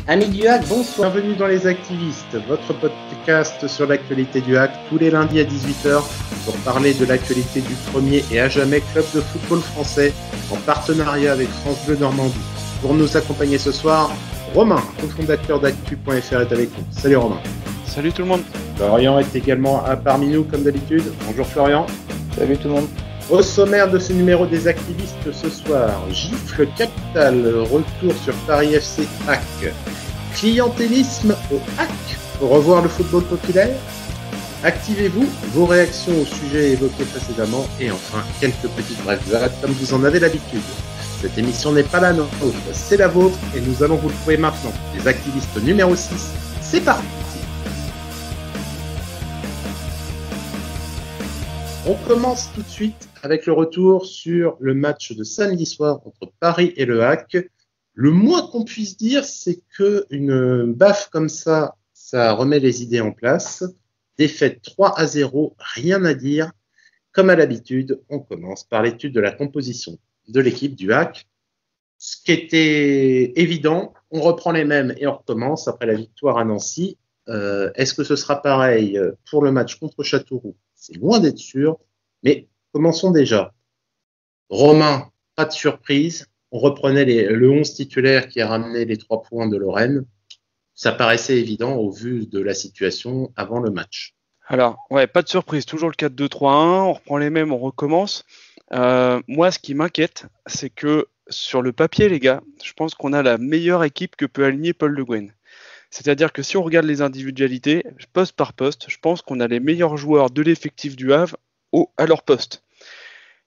Amis du hack, bonsoir, bienvenue dans Les Activistes, votre podcast sur l'actualité du hack, tous les lundis à 18h, pour parler de l'actualité du premier et à jamais club de football français, en partenariat avec France Bleu Normandie. Pour nous accompagner ce soir, Romain, cofondateur d'actu.fr, est avec nous. Salut Romain. Salut tout le monde. Florian est également parmi nous comme d'habitude. Bonjour Florian. Salut tout le monde. Au sommaire de ce numéro des activistes ce soir, gifle capital, retour sur Paris FC hack, clientélisme au hack, revoir le football populaire, activez-vous, vos réactions au sujet évoqué précédemment et enfin quelques petites brèves comme vous en avez l'habitude. Cette émission n'est pas la nôtre, c'est la vôtre et nous allons vous le trouver maintenant. Les activistes numéro 6, c'est parti. On commence tout de suite avec le retour sur le match de samedi soir entre Paris et le Hack. Le moins qu'on puisse dire, c'est qu'une baffe comme ça remet les idées en place. Défaite 3-0, rien à dire. Comme à l'habitude, on commence par l'étude de la composition de l'équipe du Hack. Ce qui était évident, on reprend les mêmes et on recommence après la victoire à Nancy. Est-ce que ce sera pareil pour le match contre Châteauroux ? C'est loin d'être sûr, mais commençons déjà. Romain, pas de surprise. On reprenait le 11 titulaire qui a ramené les 3 points de Lorraine. Ça paraissait évident au vu de la situation avant le match. Alors, ouais, pas de surprise. Toujours le 4-2-3-1. On reprend les mêmes, on recommence. Moi, ce qui m'inquiète, c'est que sur le papier, les gars, je pense qu'on a la meilleure équipe que peut aligner Paul Le Guen. C'est-à-dire que si on regarde les individualités, poste par poste, je pense qu'on a les meilleurs joueurs de l'effectif du Havre à leur poste.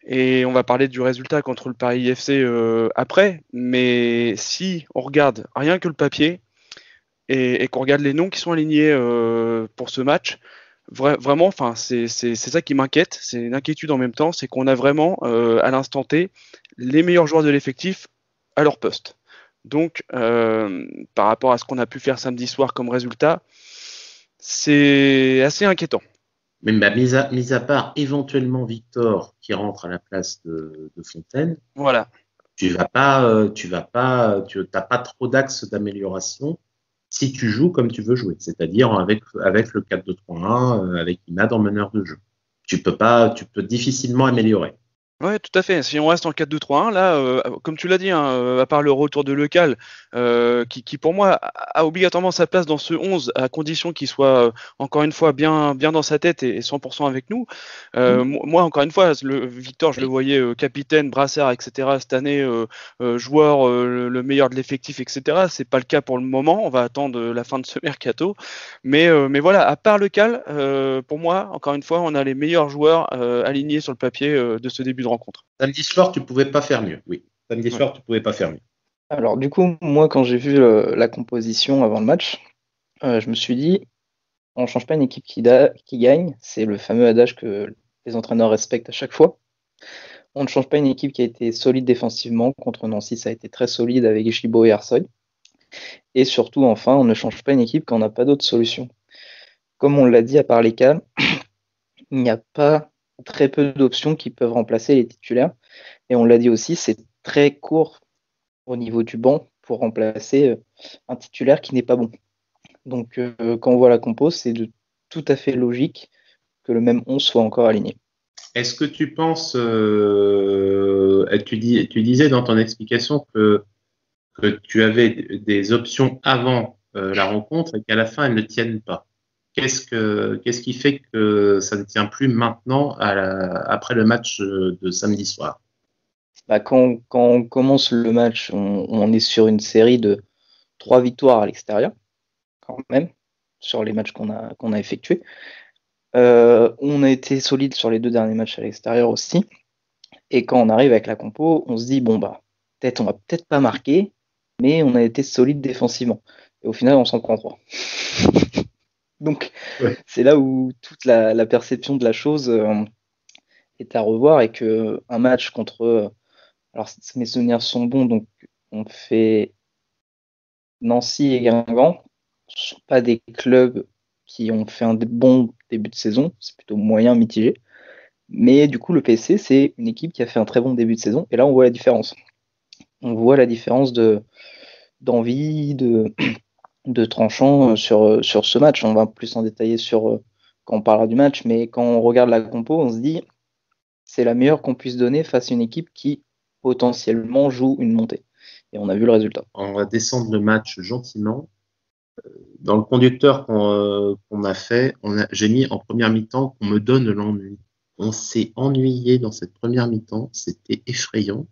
Et on va parler du résultat contre le Paris FC après, mais si on regarde rien que le papier et qu'on regarde les noms qui sont alignés pour ce match, vraiment, c'est ça qui m'inquiète, c'est une inquiétude en même temps, c'est qu'on a vraiment à l'instant T les meilleurs joueurs de l'effectif à leur poste. Donc, par rapport à ce qu'on a pu faire samedi soir comme résultat, c'est assez inquiétant. Mais mis à part éventuellement Victor qui rentre à la place de Fontaine, voilà. Tu n'as pas trop d'axes d'amélioration si tu joues comme tu veux jouer, c'est-à-dire avec le 4-2-3-1, avec Imad en meneur de jeu. Tu peux difficilement améliorer. Ouais, tout à fait. Si on reste en 4-2-3-1, là, comme tu l'as dit, à part le retour de Lecal, qui pour moi a obligatoirement sa place dans ce 11, à condition qu'il soit encore une fois bien dans sa tête et 100% avec nous. Moi, encore une fois, Victor, je le voyais capitaine, brassard, etc. Cette année, joueur le meilleur de l'effectif, etc. C'est pas le cas pour le moment. On va attendre la fin de ce mercato. Mais voilà, à part Lecal, pour moi, encore une fois, on a les meilleurs joueurs alignés sur le papier de ce début de rencontre. Samedi soir, tu pouvais pas faire mieux. Oui, samedi soir, tu pouvais pas faire mieux. Alors du coup, moi quand j'ai vu la composition avant le match, je me suis dit, on change pas une équipe qui gagne, c'est le fameux adage que les entraîneurs respectent à chaque fois. On ne change pas une équipe qui a été solide défensivement, contre Nancy ça a été très solide avec Chibo et Arsoy. Et surtout enfin, on ne change pas une équipe quand on n'a pas d'autre solution. Comme on l'a dit, à part les cas, il n'y a pas très peu d'options qui peuvent remplacer les titulaires. Et on l'a dit aussi, c'est très court au niveau du banc pour remplacer un titulaire qui n'est pas bon. Donc quand on voit la compo, c'est tout à fait logique que le même 11 soit encore aligné. Est-ce que tu penses, tu disais dans ton explication que tu avais des options avant la rencontre et qu'à la fin elles ne tiennent pas. Qu'est-ce qui fait que ça ne tient plus maintenant après le match de samedi soir? Quand on commence le match, on est sur une série de 3 victoires à l'extérieur, quand même, sur les matchs qu'on a effectués. On a été solide sur les 2 derniers matchs à l'extérieur aussi. Et quand on arrive avec la compo, on se dit, on va peut-être pas marquer, mais on a été solide défensivement. Et au final, on s'en prend 3. Donc, C'est là où toute la perception de la chose est à revoir et que un match contre, alors mes souvenirs sont bons, donc on fait Nancy et Guingamp, ce sont pas des clubs qui ont fait un bon début de saison, c'est plutôt moyen, mitigé. Mais du coup, le PC, c'est une équipe qui a fait un très bon début de saison, et là, on voit la différence. On voit la différence d'envie, tranchant sur ce match. On va plus en détailler quand on parlera du match, mais quand on regarde la compo, on se dit c'est la meilleure qu'on puisse donner face à une équipe qui potentiellement joue une montée. Et on a vu le résultat. On va descendre le match gentiment. Dans le conducteur qu'on a fait, j'ai mis en première mi-temps qu'on me donne l'ennui. On s'est ennuyé dans cette première mi-temps, c'était effrayant.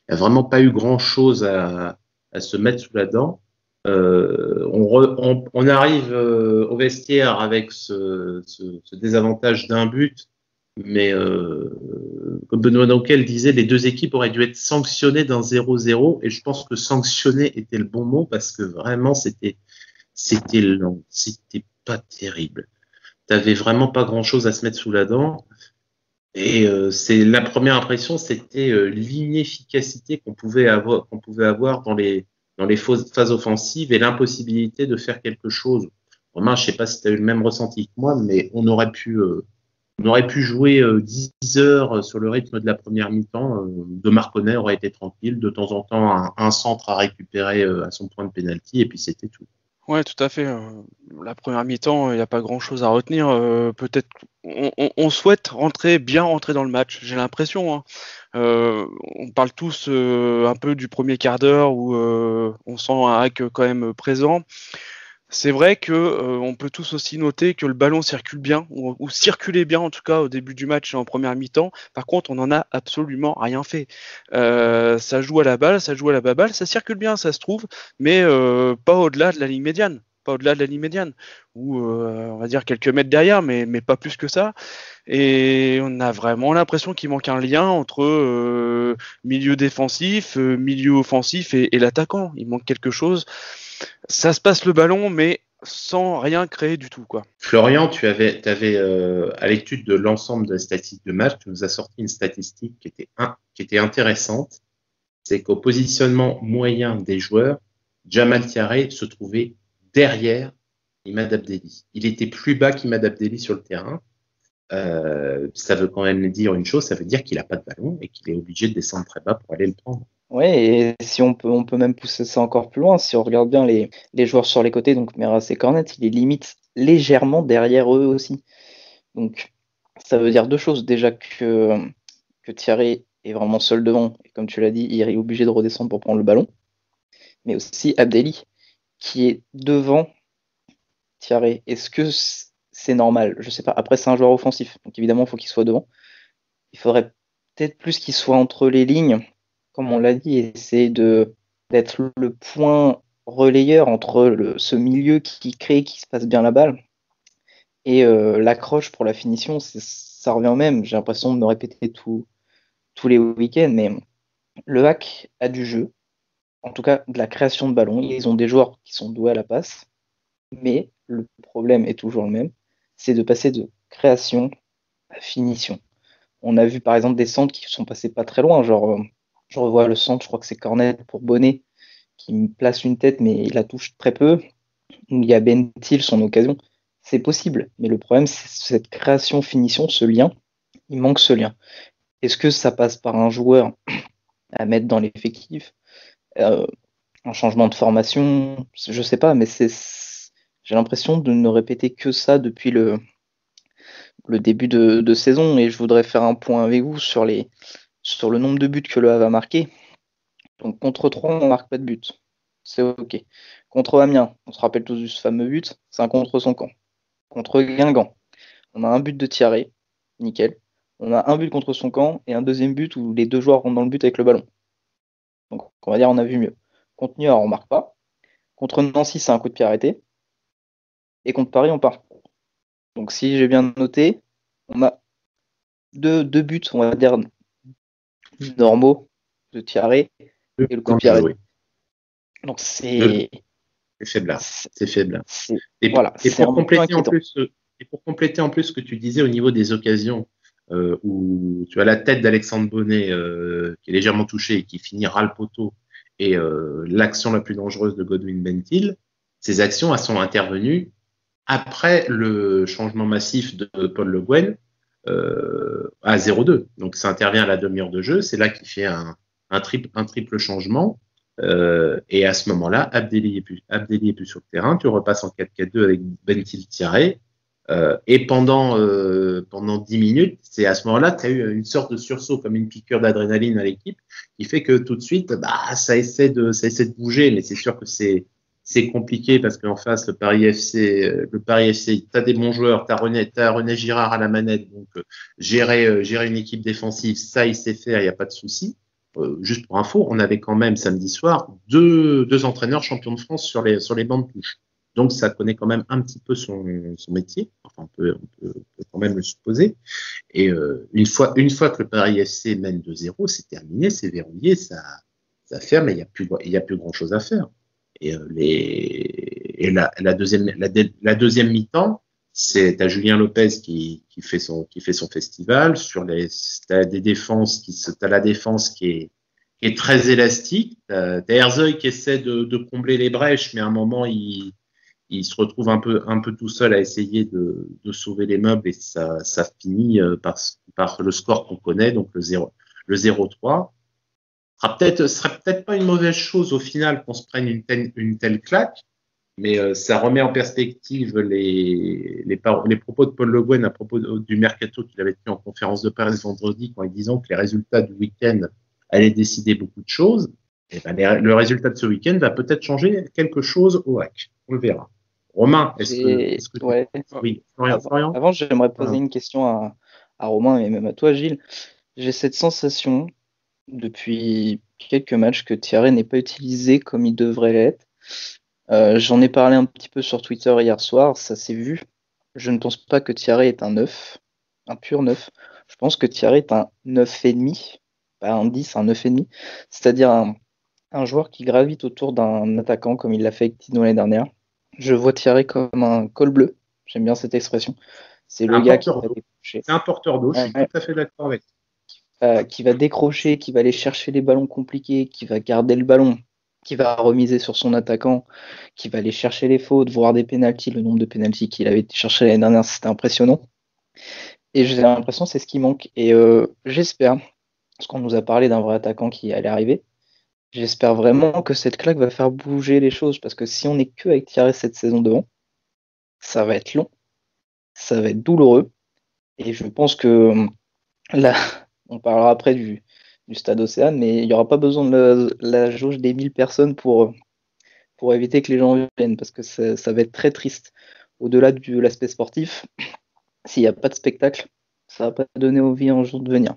Il n'y a vraiment pas eu grand-chose à se mettre sous la dent. On arrive au vestiaire avec ce désavantage d'un but, mais comme Benoît Donquel disait, les deux équipes auraient dû être sanctionnées d'un 0-0, et je pense que sanctionner était le bon mot parce que vraiment c'était lent, c'était pas terrible. T'avais vraiment pas grand-chose à se mettre sous la dent. Et c'est la première impression, c'était l'inefficacité qu'on pouvait avoir dans les phases offensives et l'impossibilité de faire quelque chose. Romain, je sais pas si tu as eu le même ressenti que moi, mais on aurait pu jouer 10 heures sur le rythme de la première mi-temps. De Marconnet aurait été tranquille, de temps en temps un centre à récupérer à son point de pénalty, et puis c'était tout. Ouais, tout à fait. La première mi-temps, il n'y a pas grand-chose à retenir. Peut-être on souhaite bien rentrer dans le match, j'ai l'impression. Hein. On parle tous un peu du premier quart d'heure où on sent un hack quand même présent. C'est vrai que on peut tous aussi noter que le ballon circule bien, ou circulait bien en tout cas au début du match et en première mi-temps. Par contre, on n'en a absolument rien fait. Ça joue à la balle, ça joue à la baballe, ça circule bien, ça se trouve, mais pas au-delà de la ligne médiane. Pas au-delà de la ligne médiane, ou on va dire quelques mètres derrière, mais pas plus que ça. Et on a vraiment l'impression qu'il manque un lien entre milieu défensif, milieu offensif et l'attaquant. Il manque quelque chose. Ça se passe le ballon, mais sans rien créer du tout, quoi. Florian, tu avais à l'étude de l'ensemble de la statistique de match, tu nous as sorti une statistique qui était intéressante. C'est qu'au positionnement moyen des joueurs, Jamal Thiaré se trouvait derrière Imad Abdelli. Il était plus bas qu'Imad Abdelli sur le terrain. Ça veut quand même dire une chose, ça veut dire qu'il n'a pas de ballon et qu'il est obligé de descendre très bas pour aller le prendre. Ouais, et si on peut même pousser ça encore plus loin, si on regarde bien les joueurs sur les côtés, donc Meras et Cornet, il est limite légèrement derrière eux aussi. Donc ça veut dire deux choses. Déjà que Thierry est vraiment seul devant, et comme tu l'as dit, il est obligé de redescendre pour prendre le ballon. Mais aussi Abdelli, qui est devant Thierry. Est-ce que c'est normal? Je sais pas. Après, c'est un joueur offensif, donc évidemment, il faut qu'il soit devant. Il faudrait peut-être plus qu'il soit entre les lignes, comme on l'a dit, et essayer d'être le point relayeur entre ce milieu qui crée, qui se passe bien la balle, et l'accroche pour la finition. Ça revient au même. J'ai l'impression de me répéter tous les week-ends, mais le hack a du jeu, en tout cas de la création de ballon. Ils ont des joueurs qui sont doués à la passe, mais le problème est toujours le même, c'est de passer de création à finition. On a vu par exemple des centres qui sont passés pas très loin, genre je revois le centre, je crois que c'est Cornet pour Bonnet, qui me place une tête mais il la touche très peu. Il y a Bentil, son occasion, c'est possible, mais le problème c'est cette création-finition, ce lien, il manque ce lien. Est-ce que ça passe par un joueur à mettre dans l'effectif, un changement de formation, je sais pas, mais j'ai l'impression de ne répéter que ça depuis le début de saison, et je voudrais faire un point avec vous sur le nombre de buts que le Havre a marqué. Donc contre 3, on marque pas de but. C'est ok. Contre Amiens, on se rappelle tous de ce fameux but, c'est un contre son camp. Contre Guingamp, on a un but de Thierry, nickel. On a un but contre son camp et un deuxième but où les deux joueurs rentrent dans le but avec le ballon. Donc on va dire on a vu mieux. Contre Niort, on marque pas. Contre Nancy, c'est un coup de pied arrêté. Et contre Paris, on part. Donc si j'ai bien noté, on a deux buts, on va dire, normaux de Thierry et le coup de pied arrêté. Donc c'est faible. C'est faible. Et pour compléter en plus ce que tu disais au niveau des occasions, où tu as la tête d'Alexandre Bonnet qui est légèrement touchée et qui finit ras le poteau, et l'action la plus dangereuse de Godwin Bentil, ces actions elles sont intervenues après le changement massif de Paul Le Guen à 0-2. Donc ça intervient à la demi-heure de jeu, c'est là qu'il fait un triple changement. Et à ce moment-là, Abdelli est plus sur le terrain. Tu repasses en 4-4-2 avec Bentil tiré. Et pendant 10 minutes, c'est à ce moment-là que tu as eu une sorte de sursaut, comme une piqûre d'adrénaline à l'équipe, qui fait que tout de suite, ça essaie de bouger, mais c'est sûr que c'est compliqué parce qu'en face, le Paris FC, t'as des bons joueurs, t'as René Girard à la manette, donc gérer une équipe défensive, ça il sait faire, il n'y a pas de souci. Juste pour info, on avait quand même samedi soir deux entraîneurs champions de France sur les bancs de touche. Donc ça connaît quand même un petit peu son métier. Enfin, on peut quand même le supposer. Et une fois que le Paris FC mène 2-0, c'est terminé, c'est verrouillé, ça ferme et il y a plus grand chose à faire. Et la deuxième mi-temps, t'as Julien Lopez qui fait son festival t'as la défense qui est très élastique. T'as Herzog qui essaie de combler les brèches, mais à un moment il se retrouve un peu tout seul à essayer de sauver les meubles et ça finit par le score qu'on connaît, donc le 0-3. Serait peut-être pas une mauvaise chose au final qu'on se prenne une telle claque, mais ça remet en perspective les propos de Paul Le Guen à propos du mercato qu'il avait tenu en conférence de presse vendredi, quand il disait que les résultats du week-end allaient décider beaucoup de choses. Et ben, le résultat de ce week-end va peut-être changer quelque chose au HAC. On le verra. Romain, est-ce que ouais. Oui, Florian. Avant, j'aimerais poser une question à Romain et même à toi, Gilles. J'ai cette sensation depuis quelques matchs que Thierry n'est pas utilisé comme il devrait l'être. J'en ai parlé un petit peu sur Twitter hier soir, ça s'est vu. Je ne pense pas que Thierry est un 9, un pur 9. Je pense que Thierry est un 9,5, pas un 10, un 9,5. C'est-à-dire un joueur qui gravite autour d'un attaquant comme il l'a fait avec Tino l'année dernière. Je vois Thierry comme un col bleu, j'aime bien cette expression. C'est le gars qui va décrocher. C'est un porteur d'eau, je suis tout à fait d'accord avec toi. Qui va décrocher, qui va aller chercher les ballons compliqués, qui va garder le ballon, qui va remiser sur son attaquant, qui va aller chercher les fautes, voir des pénaltys. Le nombre de pénaltys qu'il avait cherché l'année dernière, c'était impressionnant. Et j'ai l'impression que c'est ce qui manque. Et j'espère, parce qu'on nous a parlé d'un vrai attaquant qui allait arriver, j'espère vraiment que cette claque va faire bouger les choses, parce que si on n'est que avec Thierry cette saison devant, ça va être long, ça va être douloureux, et je pense que là, on parlera après du stade Océane, mais il n'y aura pas besoin de la jauge des 1000 personnes pour éviter que les gens viennent, parce que ça va être très triste. Au-delà de l'aspect sportif, s'il n'y a pas de spectacle, ça va pas donner envie un jour de venir.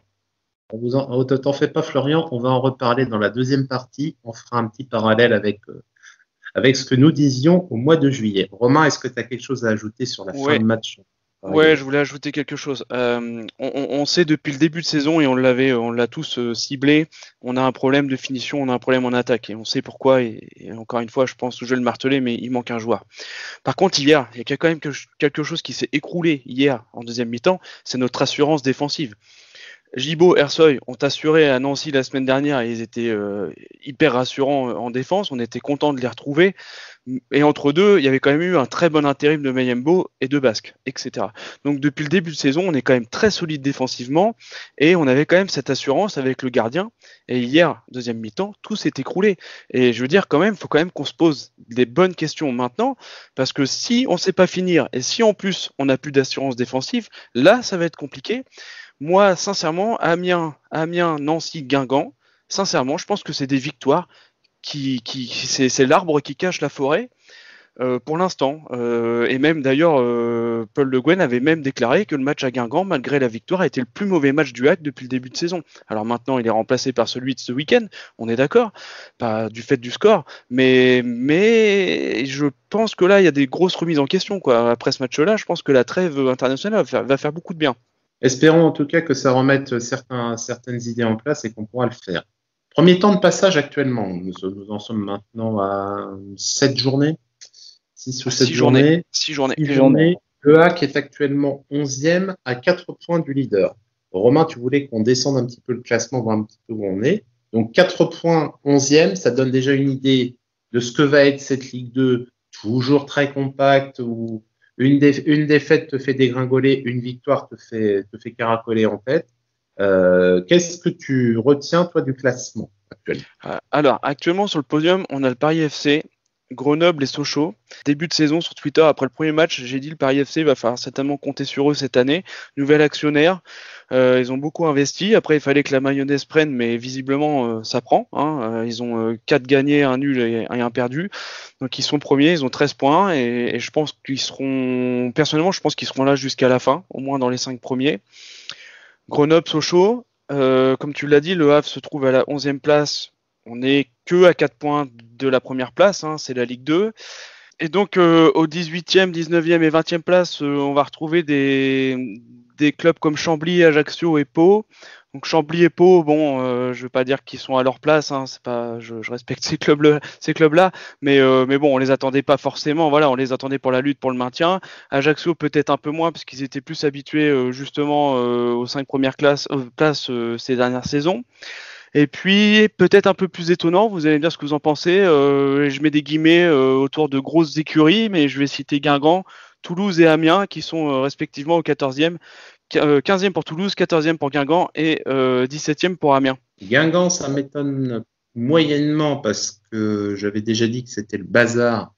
T'en fais pas, Florian, on va en reparler dans la deuxième partie. On fera un petit parallèle avec ce que nous disions au mois de juillet. Romain, est-ce que tu as quelque chose à ajouter sur la fin de match? Ouais, je voulais ajouter quelque chose. On sait depuis le début de saison, et on l'a tous ciblé, on a un problème de finition, on a un problème en attaque, et on sait pourquoi, et encore une fois, je pense que je vais le marteler, mais il manque un joueur. Par contre, hier, il y a quand même quelque chose qui s'est écroulé hier en deuxième mi-temps, c'est notre assurance défensive. Gibaud, Ersoy ont assuré à Nancy la semaine dernière et ils étaient hyper rassurants en défense. On était content de les retrouver. Et entre deux, il y avait quand même eu un très bon intérim de Mayembo et de Basque, etc. Donc depuis le début de saison, on est quand même très solide défensivement et on avait quand même cette assurance avec le gardien. Et hier, deuxième mi-temps, tout s'est écroulé. Et je veux dire quand même, il faut quand même qu'on se pose des bonnes questions maintenant, parce que si on ne sait pas finir et si en plus on n'a plus d'assurance défensive, là ça va être compliqué. Moi, sincèrement, Amiens, Nancy, Guingamp, sincèrement, je pense que c'est des victoires c'est l'arbre qui cache la forêt pour l'instant. Et même d'ailleurs, Paul Le Guen avait même déclaré que le match à Guingamp, malgré la victoire, a été le plus mauvais match du HAC depuis le début de saison. Alors maintenant, il est remplacé par celui de ce week-end, on est d'accord, pas du fait du score, mais je pense que là, il y a des grosses remises en question, quoi. Après ce match-là, je pense que la trêve internationale va faire beaucoup de bien. Espérons en tout cas que ça remette certaines idées en place et qu'on pourra le faire. Premier temps de passage actuellement. Nous en sommes maintenant à 7 journées. 6 ou 7 journées. 6 journées. Le HAC est actuellement 11e à 4 points du leader. Romain, tu voulais qu'on descende un petit peu le classement, voir un petit peu où on est. Donc 4 points, 11e, ça donne déjà une idée de ce que va être cette Ligue 2, toujours très compacte, où une défaite te fait dégringoler, une victoire te fait caracoler en tête. Qu'est-ce que tu retiens, toi, du classement actuellement. Alors, actuellement sur le podium, on a le Paris FC, Grenoble et Sochaux. Début de saison sur Twitter, après le premier match, j'ai dit le Paris FC va falloir certainement compter sur eux cette année. Nouvel actionnaire, ils ont beaucoup investi. Après, il fallait que la mayonnaise prenne, mais visiblement, ça prend. Ils ont 4 gagnés, 1 nul et 1 perdu. Donc, ils sont premiers, ils ont 13 points. Et je pense qu'ils seront, personnellement, je pense qu'ils seront là jusqu'à la fin, au moins dans les 5 premiers. Grenoble, Sochaux, comme tu l'as dit, le Havre se trouve à la 11e place. On n'est que à 4 points de la première place, c'est la Ligue 2. Et donc, aux 18e, 19e et 20e place, on va retrouver des clubs comme Chambly, Ajaccio et Pau. Donc, Chambly et Pau, bon, je ne veux pas dire qu'ils sont à leur place, c'est pas, je respecte ces clubs-là, mais bon, on les attendait pas forcément. Voilà, on les attendait pour la lutte, pour le maintien. Ajaccio peut-être un peu moins, parce qu'ils étaient plus habitués justement aux 5 premières places ces dernières saisons. Et puis, peut-être un peu plus étonnant, vous allez me dire ce que vous en pensez, je mets des guillemets autour de grosses écuries, mais je vais citer Guingamp, Toulouse et Amiens, qui sont respectivement au 14e, 15e pour Toulouse, 14e pour Guingamp et 17e pour Amiens. Guingamp, ça m'étonne moyennement parce que j'avais déjà dit que c'était le bazar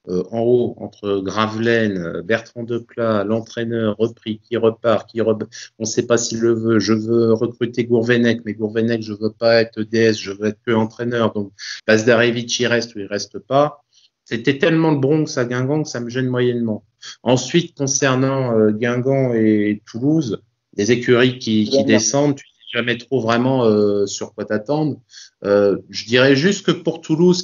en haut entre Gravelaine, Bertrand Deplat, l'entraîneur repris, qui repart, on ne sait pas s'il le veut. Je veux recruter Gourvenec, mais Gourvenec, je veux pas être DS, je veux être que entraîneur. Donc, Bazdarevich, il reste ou il reste pas. C'était tellement le Bronx à Guingamp que ça me gêne moyennement. Ensuite, concernant Guingamp et Toulouse, des écuries qui descendent, tu sais jamais trop vraiment sur quoi t'attendre. Je dirais juste que pour Toulouse,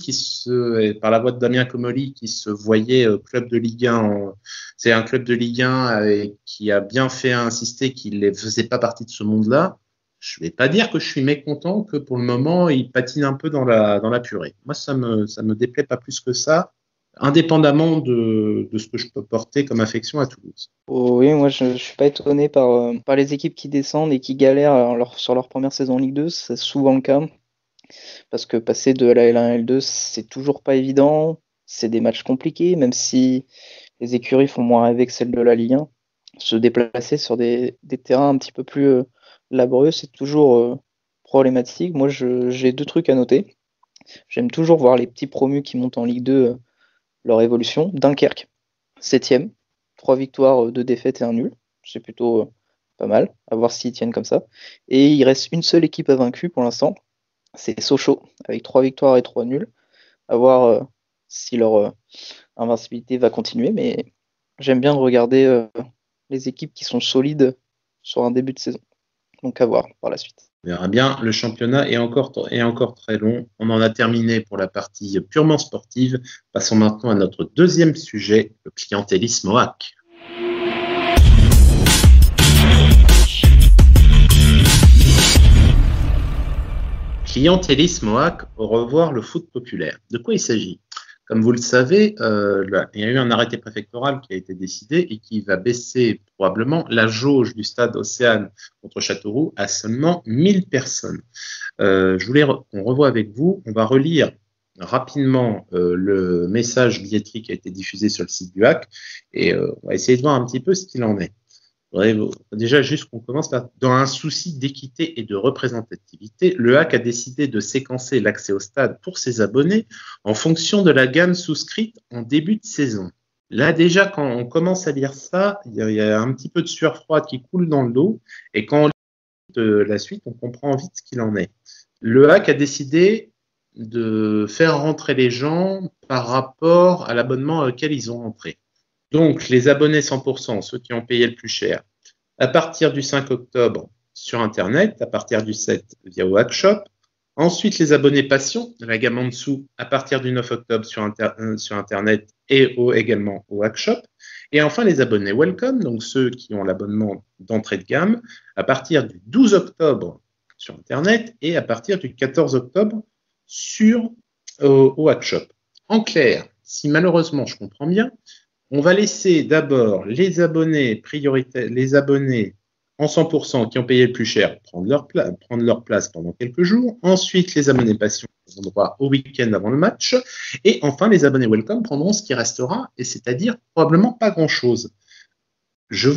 par la voix de Damien Comolli, qui se voyait club de Ligue 1, c'est un club de Ligue 1 qui a bien fait insister qu'il ne faisait pas partie de ce monde-là. Je vais pas dire que je suis mécontent que pour le moment, il patine un peu dans la purée. Moi, ça me déplaît pas plus que ça, indépendamment de ce que je peux porter comme affection à Toulouse. Oui, moi je suis pas étonné par les équipes qui descendent et qui galèrent sur leur première saison en Ligue 2, c'est souvent le cas. Parce que passer de la L1 à L2, c'est toujours pas évident. C'est des matchs compliqués, même si les écuries font moins rêver que celles de la Ligue 1. Se déplacer sur des terrains un petit peu plus laborieux, c'est toujours problématique. Moi, j'ai 2 trucs à noter. J'aime toujours voir les petits promus qui montent en Ligue 2, leur évolution. Dunkerque, 7e, 3 victoires, 2 défaites et 1 nul. C'est plutôt pas mal, à voir s'ils tiennent comme ça. Et il reste une seule équipe invaincue pour l'instant, c'est Sochaux, avec 3 victoires et 3 nuls. À voir si leur invincibilité va continuer, mais j'aime bien regarder les équipes qui sont solides sur un début de saison. Donc à voir par la suite. On verra bien, le championnat est encore très long. On en a terminé pour la partie purement sportive. Passons maintenant à notre deuxième sujet, le clientélisme au HAC. Clientélisme au HAC, au revoir le foot populaire. De quoi il s'agit ? Comme vous le savez, il y a eu un arrêté préfectoral qui a été décidé et qui va baisser probablement la jauge du stade Océane contre Châteauroux à seulement 1000 personnes. Je voulais qu'on revoie avec vous. On va relire rapidement le message billetterie qui a été diffusé sur le site du HAC et on va essayer de voir un petit peu ce qu'il en est. Déjà, juste qu'on commence là. Dans un souci d'équité et de représentativité, le HAC a décidé de séquencer l'accès au stade pour ses abonnés en fonction de la gamme souscrite en début de saison. Là, déjà, quand on commence à lire ça, il y a un petit peu de sueur froide qui coule dans le dos. Et quand on lit la suite, on comprend vite ce qu'il en est. Le HAC a décidé de faire rentrer les gens par rapport à l'abonnement auquel ils ont rentré. Donc, les abonnés 100%, ceux qui ont payé le plus cher, à partir du 5 octobre sur Internet, à partir du 7 via HAC Shop. Ensuite, les abonnés Passion, la gamme en dessous, à partir du 9 octobre sur Internet et également au HAC Shop. Et enfin, les abonnés Welcome, donc ceux qui ont l'abonnement d'entrée de gamme, à partir du 12 octobre sur Internet et à partir du 14 octobre au HAC Shop. En clair, si malheureusement je comprends bien, on va laisser d'abord les abonnés en 100% qui ont payé le plus cher prendre leur place pendant quelques jours. Ensuite, les abonnés Passion auront droit au week-end avant le match. Et enfin, les abonnés Welcome prendront ce qui restera, et c'est-à-dire probablement pas grand-chose. Je ne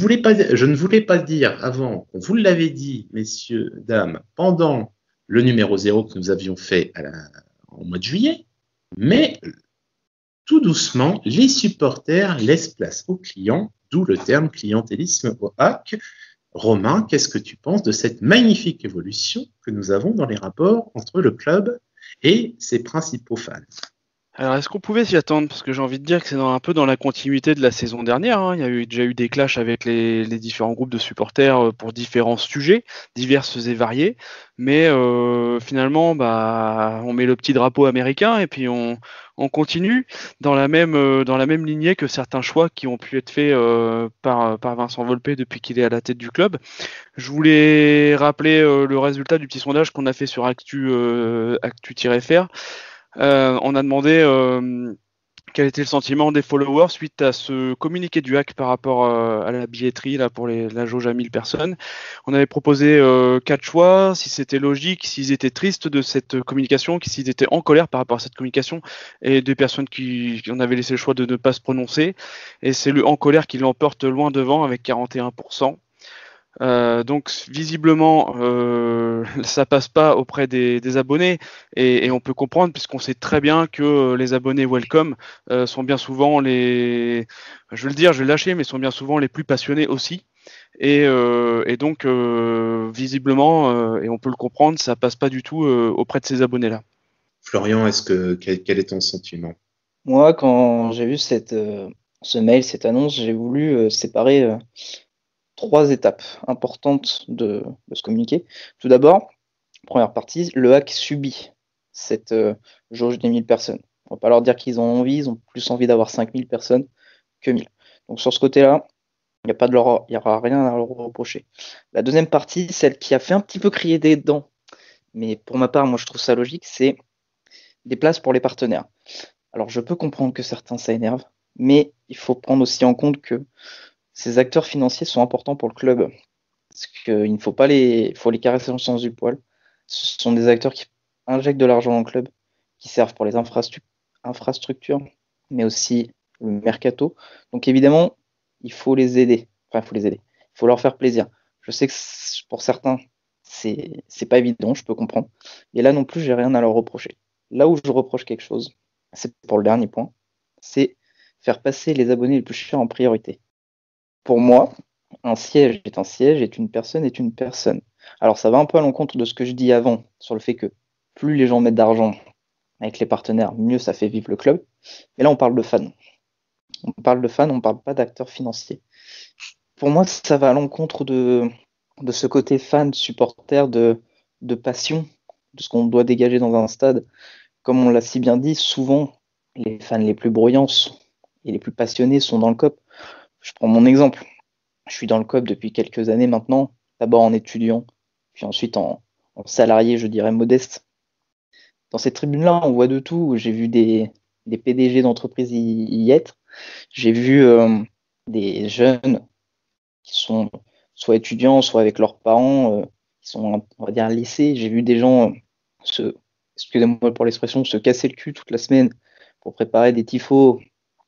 voulais pas dire avant, on vous l'avait dit, messieurs, dames, pendant le numéro 0 que nous avions fait en mois de juillet, mais tout doucement, les supporters laissent place aux clients, d'où le terme clientélisme au HAC. Romain, qu'est-ce que tu penses de cette magnifique évolution que nous avons dans les rapports entre le club et ses principaux fans? Alors, est-ce qu'on pouvait s'y attendre? Parce que j'ai envie de dire que c'est un peu dans la continuité de la saison dernière, hein. Il y a déjà eu des clashs avec les différents groupes de supporters pour différents sujets, diverses et variés. Mais finalement, on met le petit drapeau américain et puis on continue dans la même lignée que certains choix qui ont pu être faits par Vincent Volpe depuis qu'il est à la tête du club. Je voulais rappeler le résultat du petit sondage qu'on a fait sur Actu-FR. On a demandé quel était le sentiment des followers suite à ce communiqué du HAC par rapport à la billetterie là, pour la jauge à 1000 personnes. On avait proposé 4 choix, si c'était logique, s'ils étaient tristes de cette communication, s'ils étaient en colère par rapport à cette communication, et des personnes qui en avaient laissé le choix de ne pas se prononcer. Et c'est le en colère qui l'emporte loin devant avec 41%. Donc visiblement, ça passe pas auprès des abonnés et on peut comprendre puisqu'on sait très bien que les abonnés Welcome sont bien souvent je vais le lâcher, mais sont bien souvent les plus passionnés aussi. Et donc visiblement, et on peut le comprendre, ça passe pas du tout auprès de ces abonnés-là. Florian, quel est ton sentiment? Moi, quand j'ai vu ce mail, cette annonce, j'ai voulu séparer 3 étapes importantes de ce communiqué. Tout d'abord, première partie, le HAC subit cette jauge des 1000 personnes. On va pas leur dire qu'ils ont envie, ils ont plus envie d'avoir 5000 personnes que 1000. Donc sur ce côté-là, il n'y aura rien à leur reprocher. La deuxième partie, celle qui a fait un petit peu crier des dents, mais pour ma part, moi je trouve ça logique, c'est des places pour les partenaires. Alors je peux comprendre que certains ça énerve, mais il faut prendre aussi en compte que ces acteurs financiers sont importants pour le club. Parce qu'il ne faut pas faut les caresser dans le sens du poil. Ce sont des acteurs qui injectent de l'argent dans le club, qui servent pour les infrastructures, mais aussi le mercato. Donc évidemment, il faut les aider. Enfin, il faut les aider. Il faut leur faire plaisir. Je sais que pour certains, c'est pas évident, je peux comprendre. Et là non plus, j'ai rien à leur reprocher. Là où je reproche quelque chose, c'est pour le dernier point, c'est faire passer les abonnés les plus chers en priorité. Pour moi, un siège est un siège, est une personne. Alors ça va un peu à l'encontre de ce que je dis avant, sur le fait que plus les gens mettent d'argent avec les partenaires, mieux ça fait vivre le club. Mais là, on parle de fans. On parle de fans, on ne parle pas d'acteurs financiers. Pour moi, ça va à l'encontre de ce côté fan, supporter, de passion, de ce qu'on doit dégager dans un stade. Comme on l'a si bien dit, souvent, les fans les plus bruyants et les plus passionnés sont dans le COP. Je prends mon exemple. Je suis dans le COP depuis quelques années maintenant, d'abord en étudiant, puis ensuite en salarié, je dirais modeste. Dans ces tribunes-là, on voit de tout. J'ai vu des PDG d'entreprises y être. J'ai vu des jeunes qui sont soit étudiants, soit avec leurs parents, qui sont, on va dire, lycée. J'ai vu des gens excusez-moi pour l'expression, se casser le cul toute la semaine pour préparer des tifos,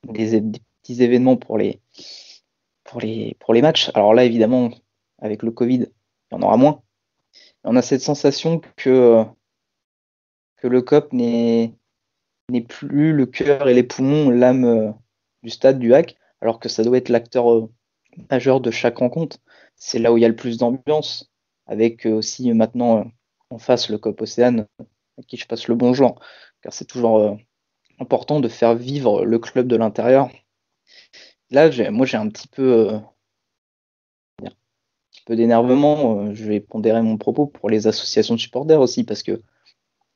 des petits événements pour les matchs. Alors là, évidemment, avec le Covid, il y en aura moins. On a cette sensation que le COP n'est plus le cœur et les poumons, l'âme du stade, du HAC, alors que ça doit être l'acteur majeur de chaque rencontre. C'est là où il y a le plus d'ambiance, avec aussi maintenant en face le COP Océane, à qui je passe le bonjour, car c'est toujours important de faire vivre le club de l'intérieur. Là, moi j'ai un petit peu d'énervement, je vais pondérer mon propos pour les associations de supporters aussi, parce que,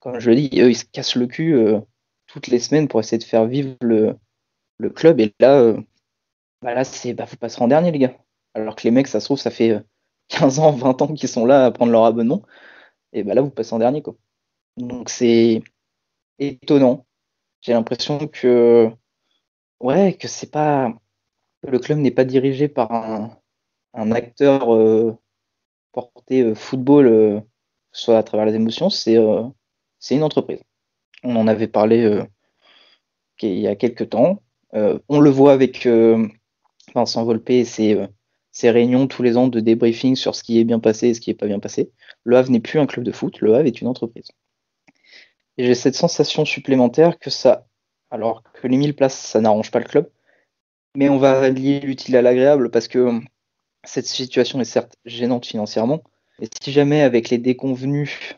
comme je le dis, eux, ils se cassent le cul toutes les semaines pour essayer de faire vivre le club, et là, vous passerez en dernier, les gars. Alors que les mecs, ça se trouve, ça fait 15 ans, 20 ans qu'ils sont là à prendre leur abonnement, et là, vous passez en dernier, quoi. Donc c'est étonnant. J'ai l'impression que, ouais, que c'est pas, le club n'est pas dirigé par un acteur porté football, soit à travers les émotions, c'est une entreprise. On en avait parlé il y a quelques temps. On le voit avec Vincent Volpe et ses ces réunions tous les ans de débriefing sur ce qui est bien passé et ce qui n'est pas bien passé. Le Havre n'est plus un club de foot, le Havre est une entreprise. Et j'ai cette sensation supplémentaire que alors que les 1000 places, ça n'arrange pas le club, mais on va lier l'utile à l'agréable parce que cette situation est certes gênante financièrement, mais si jamais avec les déconvenues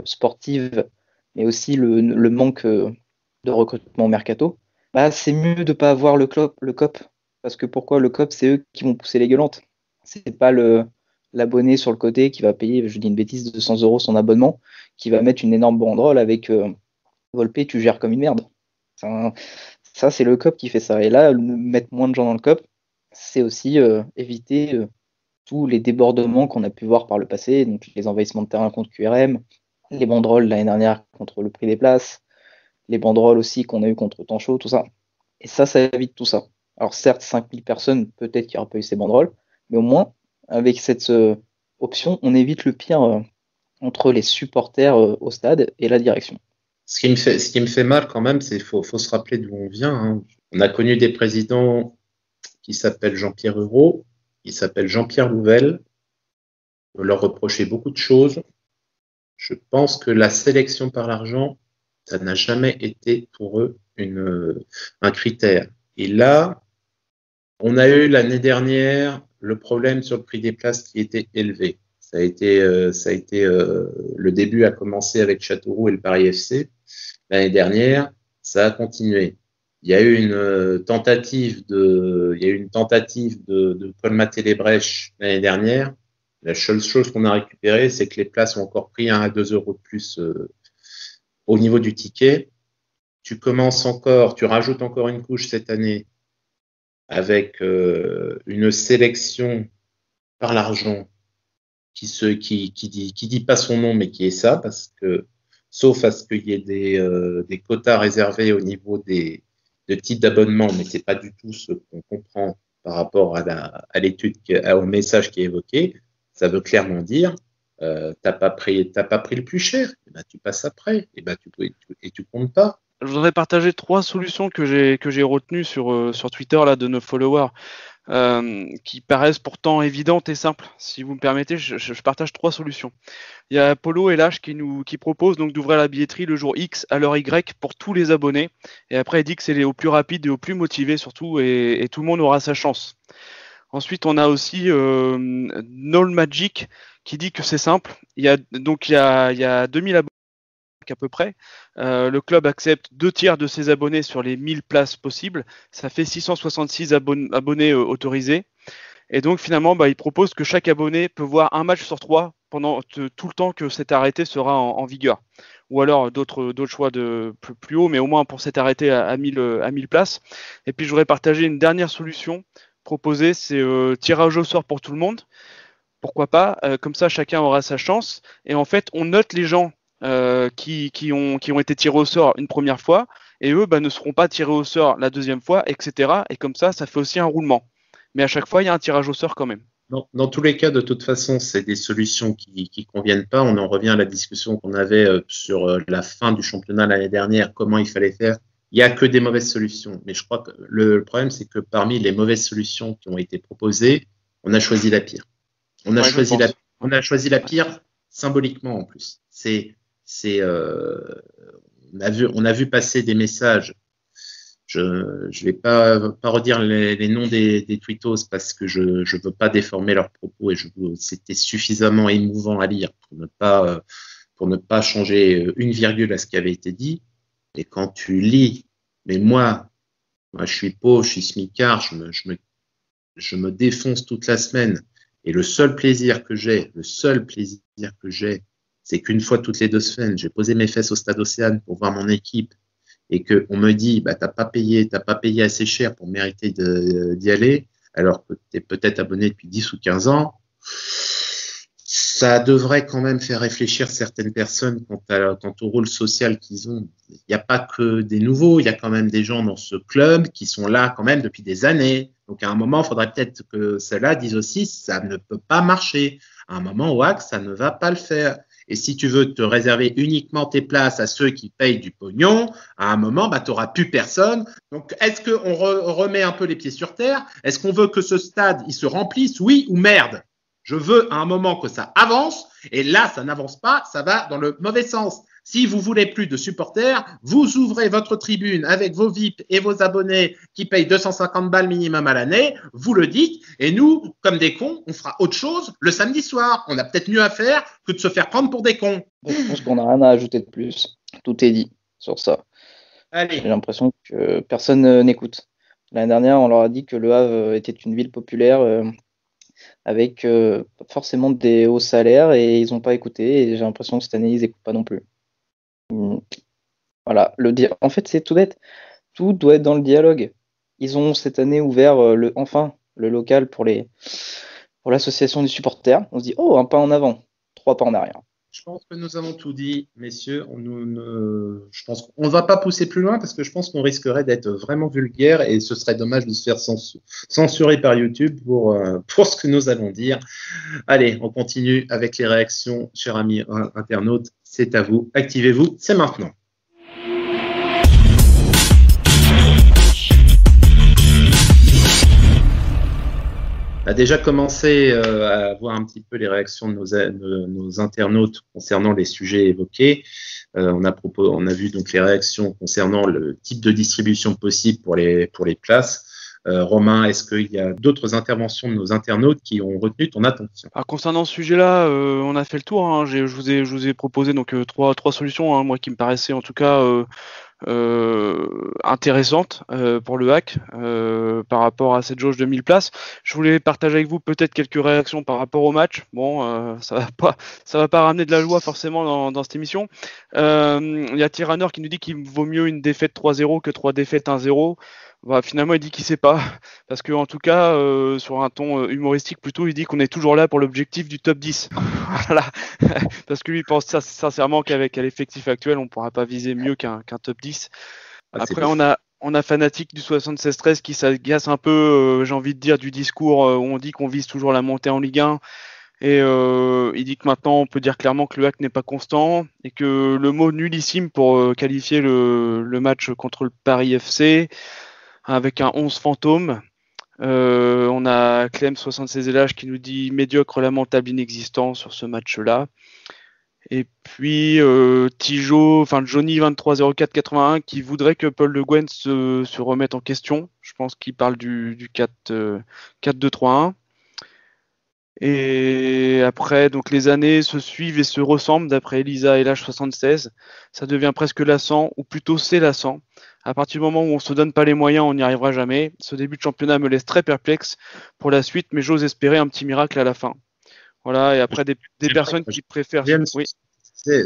sportives, mais aussi le manque de recrutement mercato, c'est mieux de ne pas avoir le COP. Parce que pourquoi le COP, c'est eux qui vont pousser les gueulantes. C'est pas l'abonné sur le côté qui va payer, je dis une bêtise, 200 € son abonnement, qui va mettre une énorme banderole avec Volpé, tu gères comme une merde. Ça, c'est le COP qui fait ça. Et là, mettre moins de gens dans le COP, c'est aussi éviter tous les débordements qu'on a pu voir par le passé, donc les envahissements de terrain contre QRM, les banderoles l'année dernière contre le prix des places, les banderoles aussi qu'on a eu contre Tanchot, tout ça. Et ça évite tout ça. Alors certes, 5000 personnes, peut-être qu'il n'y aura pas eu ces banderoles, mais au moins, avec cette option, on évite le pire entre les supporters au stade et la direction. Ce qui me fait mal quand même, c'est qu'il faut se rappeler d'où on vient. Hein. On a connu des présidents qui s'appellent Jean-Pierre Hureau, qui s'appellent Jean-Pierre Louvel. On leur reprochait beaucoup de choses. Je pense que la sélection par l'argent, ça n'a jamais été pour eux un critère. Et là, on a eu l'année dernière le problème sur le prix des places qui était élevé. Ça a été le début a commencé avec Châteauroux et le Paris FC. L'année dernière, ça a continué. Il y a eu une tentative de colmater les brèches l'année dernière. La seule chose qu'on a récupérée, c'est que les places ont encore pris 1 à 2 € de plus au niveau du ticket. Tu rajoutes encore une couche cette année avec une sélection par l'argent qui dit pas son nom, mais qui est ça, parce que sauf à ce qu'il y ait des quotas réservés au niveau de types d'abonnement, mais c'est pas du tout ce qu'on comprend par rapport à l'étude, au message qui est évoqué. Ça veut clairement dire t'as pas pris le plus cher, et ben tu passes après, et ben tu comptes pas. Je voudrais partager 3 solutions que j'ai retenues sur Twitter là de nos followers, qui paraissent pourtant évidentes et simples. Si vous me permettez, je partage 3 solutions. Il y a Polo et Lâche qui propose donc d'ouvrir la billetterie le jour X à l'heure Y pour tous les abonnés. Et après, il dit que c'est au plus rapide et au plus motivé surtout, et tout le monde aura sa chance. Ensuite, on a aussi Nol Magic qui dit que c'est simple. Il y a 2000 abonnés à peu près. Le club accepte 2/3 de ses abonnés sur les 1000 places possibles. Ça fait 666 abonnés autorisés. Et donc finalement, il propose que chaque abonné peut voir un match sur 3 pendant tout le temps que cet arrêté sera en vigueur. Ou alors d'autres choix de plus haut, mais au moins pour cet arrêté à 1000 places. Et puis je voudrais partager une dernière solution proposée, c'est tirage au sort pour tout le monde. Pourquoi pas, comme ça chacun aura sa chance. Et en fait, on note les gens qui ont été tirés au sort une première fois, et eux ne seront pas tirés au sort la deuxième fois, etc. Et comme ça fait aussi un roulement. Mais à chaque fois, il y a un tirage au sort quand même. Dans tous les cas, de toute façon, c'est des solutions qui conviennent pas. On en revient à la discussion qu'on avait sur la fin du championnat l'année dernière, comment il fallait faire. Il n'y a que des mauvaises solutions. Mais je crois que le problème, c'est que parmi les mauvaises solutions qui ont été proposées, on a choisi la pire. On a choisi la pire symboliquement en plus. On a vu passer des messages. Je vais pas redire les noms des tweetos parce que je veux pas déformer leurs propos, et c'était suffisamment émouvant à lire pour ne pas changer une virgule à ce qui avait été dit. Et quand tu lis, mais moi je suis pauvre, je suis smicard, je me défonce toute la semaine, et le seul plaisir que j'ai, c'est qu'une fois toutes les 2 semaines, j'ai posé mes fesses au Stade Océane pour voir mon équipe, et qu'on me dit, t'as pas payé assez cher pour mériter d'y aller, alors que tu es peut-être abonné depuis 10 ou 15 ans, ça devrait quand même faire réfléchir certaines personnes quant au rôle social qu'ils ont. Il n'y a pas que des nouveaux, il y a quand même des gens dans ce club qui sont là quand même depuis des années. Donc à un moment, il faudrait peut-être que ceux-là disent aussi, ça ne peut pas marcher. À un moment, WAC, ça ne va pas le faire. Et si tu veux te réserver uniquement tes places à ceux qui payent du pognon, à un moment, tu n'auras plus personne. Donc, est-ce qu'on remet un peu les pieds sur terre? Est-ce qu'on veut que ce stade, il se remplisse, oui ou merde? Je veux à un moment que ça avance, et là, ça n'avance pas, ça va dans le mauvais sens. Si vous voulez plus de supporters, vous ouvrez votre tribune avec vos VIP et vos abonnés qui payent 250 balles minimum à l'année, vous le dites, et nous, comme des cons, on fera autre chose le samedi soir. On a peut-être mieux à faire que de se faire prendre pour des cons. Je pense qu'on n'a rien à ajouter de plus. Tout est dit sur ça. Allez. J'ai l'impression que personne n'écoute. L'année dernière, on leur a dit que Le Havre était une ville populaire avec forcément des hauts salaires et ils n'ont pas écouté. Et j'ai l'impression que cette année, ils n'écoutent pas non plus. Voilà, en fait, c'est tout bête. Tout doit être dans le dialogue. Ils ont cette année ouvert enfin le local pour l'association des supporters. On se dit, oh, un pas en avant, 3 pas en arrière. Je pense que nous avons tout dit, messieurs. Je pense qu'on ne va pas pousser plus loin parce que je pense qu'on risquerait d'être vraiment vulgaire et ce serait dommage de se faire censurer par YouTube pour ce que nous allons dire. Allez, on continue avec les réactions, chers amis internautes. C'est à vous. Activez-vous, c'est maintenant. On a déjà commencé à voir un petit peu les réactions de nos internautes concernant les sujets évoqués. On a vu donc les réactions concernant le type de distribution possible pour les places. Romain, est-ce qu'il y a d'autres interventions de nos internautes qui ont retenu ton attention? Concernant ce sujet-là, on a fait le tour. Hein. Je vous ai proposé donc trois solutions, hein, moi qui me paraissaient en tout cas intéressantes pour le hack par rapport à cette jauge de 1000 places. Je voulais partager avec vous peut-être quelques réactions par rapport au match. Bon, ça va pas ramener de la joie forcément dans cette émission. Il y a Tyranner qui nous dit qu'il vaut mieux une défaite 3-0 que 3 défaites 1-0. Bah, finalement, il dit qu'il sait pas, parce que en tout cas, sur un ton humoristique plutôt, il dit qu'on est toujours là pour l'objectif du top 10. Voilà, parce que lui pense sincèrement qu'avec l'effectif actuel, on pourra pas viser mieux qu'un top 10. Après, on a Fanatique du 76-13 qui s'agace un peu, j'ai envie de dire, du discours où on dit qu'on vise toujours la montée en Ligue 1. Et il dit que maintenant on peut dire clairement que le hack n'est pas constant et que le mot nullissime pour qualifier le match contre le Paris FC avec un 11 fantôme. On a Clem 76LH qui nous dit médiocre, lamentable, inexistant sur ce match-là. Et puis Johnny 230481 qui voudrait que Paul Le Guen se remette en question. Je pense qu'il parle du 4-2-3-1. Et après, donc les années se suivent et se ressemblent d'après Elisa LH76. Ça devient presque lassant, ou plutôt c'est lassant. À partir du moment où on se donne pas les moyens, on n'y arrivera jamais. Ce début de championnat me laisse très perplexe pour la suite, mais j'ose espérer un petit miracle à la fin. Voilà, et après des personnes qui préfèrent... Oui.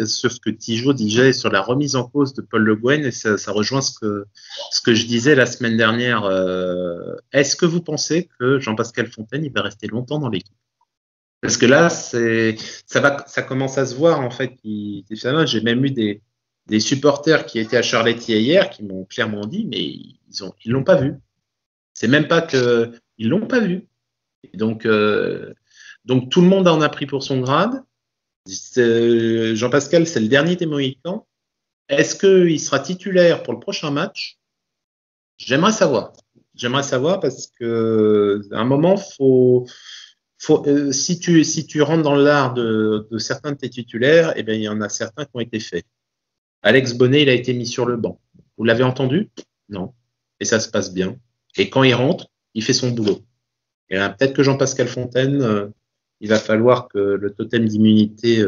Sur ce que Tijo disait sur la remise en cause de Paul Le Guen, et ça rejoint ce que je disais la semaine dernière. Est-ce que vous pensez que Jean-Pascal Fontaine il va rester longtemps dans l'équipe? Parce que là, ça commence à se voir en fait. J'ai même eu des supporters qui étaient à Charletier hier qui m'ont clairement dit, mais ils l'ont pas vu. C'est même pas que ils l'ont pas vu. Et donc tout le monde en a pris pour son grade. Jean-Pascal, c'est le dernier des Mohicans. Est-ce qu'il sera titulaire pour le prochain match? J'aimerais savoir. Parce que à un moment, si tu rentres dans l'art de certains de tes titulaires, eh bien, il y en a certains qui ont été faits. Alex Bonnet, il a été mis sur le banc. Vous l'avez entendu? Non. Et ça se passe bien. Et quand il rentre, il fait son boulot. Et peut-être que Jean-Pascal Fontaine, il va falloir que le totem d'immunité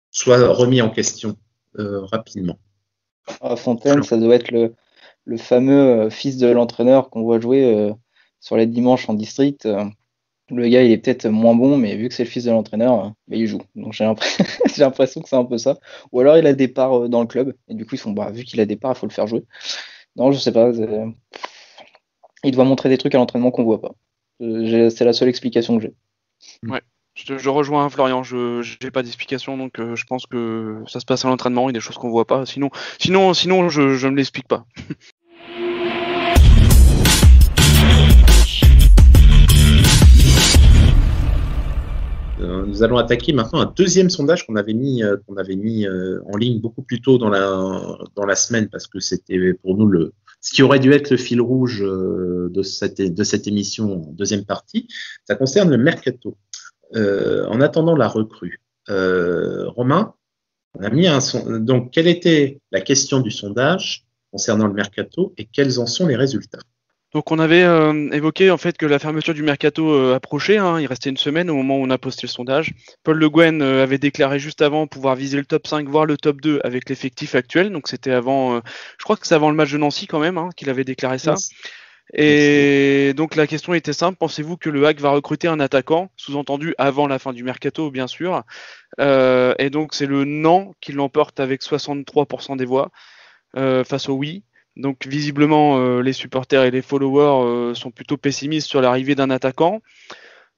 soit remis en question rapidement. Fontaine, ça doit être le fameux fils de l'entraîneur qu'on voit jouer sur les dimanches en district. Le gars, il est peut-être moins bon, mais vu que c'est le fils de l'entraîneur, il joue. Donc j'ai l'impression que c'est un peu ça. Ou alors il a des parts dans le club, et du coup ils font, vu qu'il a des parts, il faut le faire jouer. Non, je sais pas. Il doit montrer des trucs à l'entraînement qu'on voit pas. C'est la seule explication que j'ai. Ouais, je rejoins Florian. Je n'ai pas d'explication, donc je pense que ça se passe à l'entraînement. Il y a des choses qu'on voit pas. Sinon, je ne l'explique pas. Nous nous allons attaquer maintenant un deuxième sondage qu'on avait mis en ligne beaucoup plus tôt dans la semaine, parce que c'était pour nous ce qui aurait dû être le fil rouge de cette émission en deuxième partie. Ça concerne le mercato. En attendant la recrue. Romain, on a mis donc, quelle était la question du sondage concernant le mercato et quels en sont les résultats? Donc on avait évoqué en fait que la fermeture du mercato approchait, hein, il restait une semaine au moment où on a posté le sondage. Paul Le Guen avait déclaré juste avant pouvoir viser le top 5, voire le top 2 avec l'effectif actuel, donc c'était avant, je crois que c'est avant le match de Nancy quand même, hein, qu'il avait déclaré ça. Yes. Et donc la question était simple, pensez-vous que le HAC va recruter un attaquant, sous-entendu avant la fin du mercato bien sûr, et donc c'est le non qui l'emporte avec 63% des voix face au oui. Donc visiblement les supporters et les followers sont plutôt pessimistes sur l'arrivée d'un attaquant.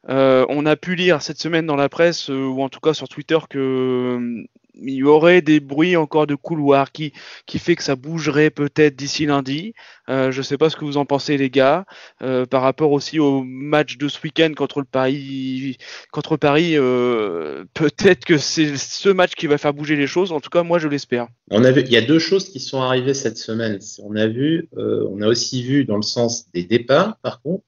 On a pu lire cette semaine dans la presse, ou en tout cas sur Twitter, que il y aurait des bruits encore de couloir qui fait que ça bougerait peut-être d'ici lundi. Je ne sais pas ce que vous en pensez les gars. Par rapport aussi au match de ce week-end contre Paris, peut-être que c'est ce match qui va faire bouger les choses. En tout cas, moi je l'espère. Il y a deux choses qui sont arrivées cette semaine. On a aussi vu dans le sens des départs, par contre,